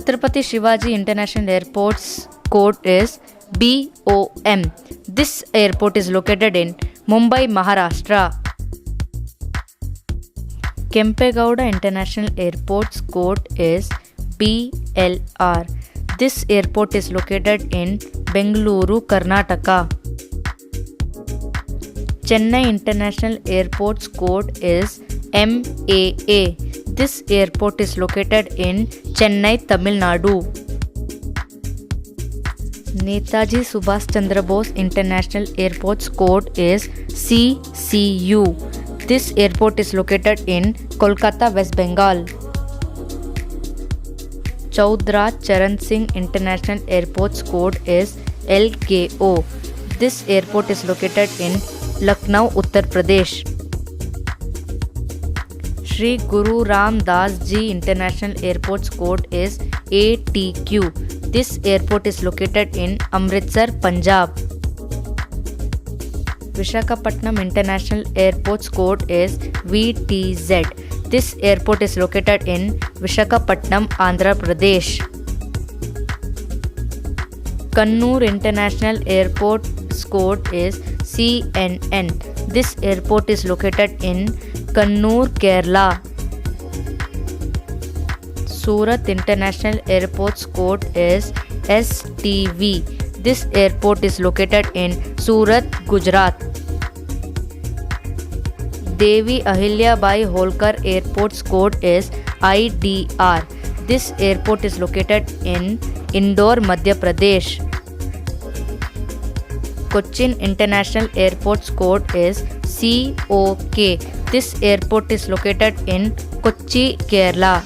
Chhatrapati Shivaji International Airport's code is BOM. This airport is located in Mumbai, Maharashtra. Kempegowda International Airport's code is BLR. This airport is located in Bengaluru, Karnataka. Chennai International Airport's code is MAA. This airport is located in Chennai, Tamil Nadu. Netaji Subhash Chandra Bose International Airport's code is CCU. This airport is located in Kolkata, West Bengal. Chowdhury Charan Singh International Airport's code is LKO. This airport is located in Lucknow, Uttar Pradesh. Shri Guru Ram Das Ji International Airport's code is ATQ. This airport is located in Amritsar, Punjab. Visakhapatnam International Airport's code is VTZ. This airport is located in Visakhapatnam, Andhra Pradesh. Kannur International Airport's code is CNN. This airport is located in Kannur, Kerala. Surat International Airport's code is STV. This airport is located in Surat, Gujarat. Devi Ahilya Bai Holkar Airport's code is IDR. This airport is located in Indore, Madhya Pradesh. Cochin International Airport's code is COK. This airport is located in Kochi, Kerala.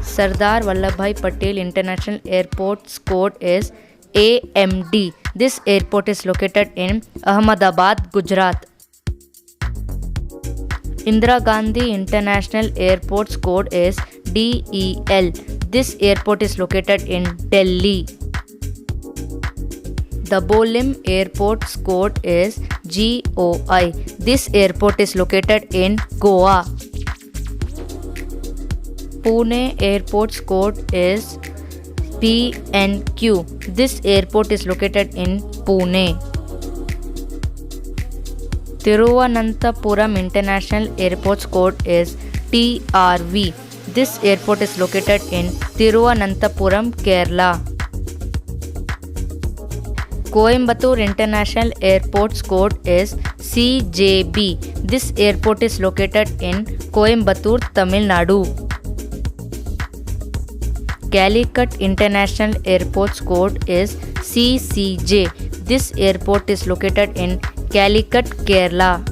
Sardar Vallabhbhai Patel International Airport's code is AMD. This airport is located in Ahmedabad, Gujarat. Indira Gandhi International Airport's code is DEL. This airport is located in Delhi. Dabolim Airport's code is GOI. This airport is located in Goa. Pune Airport's code is PNQ. This airport is located in Pune. Thiruvananthapuram International Airport's code is TRV. This airport is located in Thiruvananthapuram, Kerala. Coimbatore International Airport's code is CJB. This airport is located in Coimbatore, Tamil Nadu. Calicut International Airport's code is CCJ. This airport is located in Calicut, Kerala.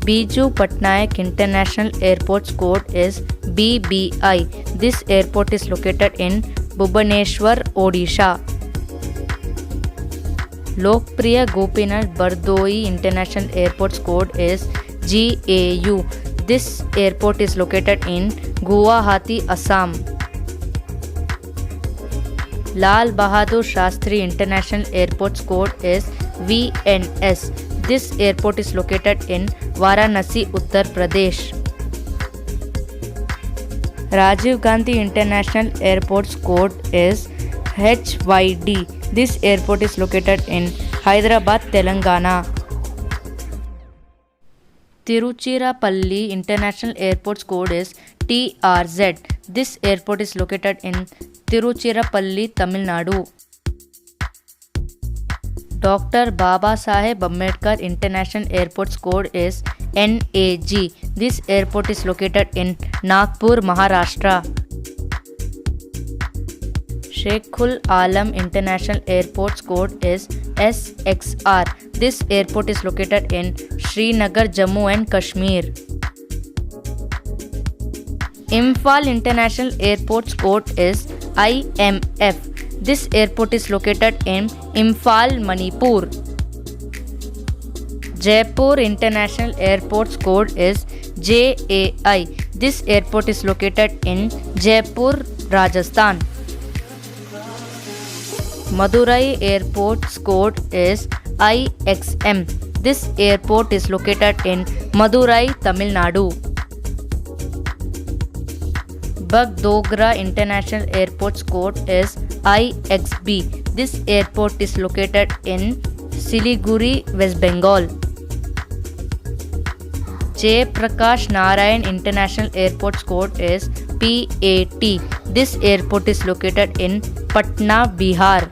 Biju Patnaik International Airport's code is BBI. This airport is located in Bhubaneswar, Odisha. Lokpriya Gopinath Bardoi International Airport's code is GAU. This airport is located in Guwahati, Assam. Lal Bahadur Shastri International Airport's code is VNS. This airport is located in Varanasi, Uttar Pradesh. Rajiv Gandhi International Airport's code is HYD. This airport is located in Hyderabad, Telangana. Tiruchirappalli International Airport's code is TRZ. This airport is located in Tiruchirappalli, Tamil Nadu. Dr. Baba Saheb Ambedkar International Airport's code is NAG. This airport is located in Nagpur, Maharashtra. Sheikhul Alam International Airport's code is SXR. This airport is located in Srinagar, Jammu and Kashmir. Imphal International Airport's code is IMF. This airport is located in Imphal, Manipur. Jaipur International Airport's code is JAI. This airport is located in Jaipur, Rajasthan. Madurai Airport's code is IXM. This airport is located in Madurai, Tamil Nadu. Bagdogra International Airport's code is IXB. This airport is located in Siliguri, West Bengal. Jayaprakash Narayan International Airport's code is PAT. This airport is located in Patna, Bihar.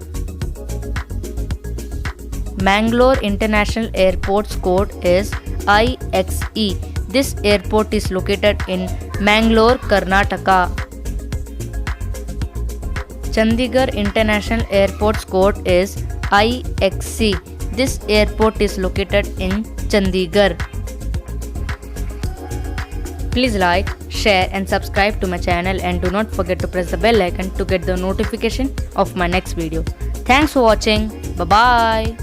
Mangalore International Airport's code is IXE. This airport is located in Mangalore, Karnataka. Chandigarh International Airport's code is IXC. This airport is located in Chandigarh. Please like, share and subscribe to my channel, and do not forget to press the bell icon to get the notification of my next video. Thanks for watching. Bye bye.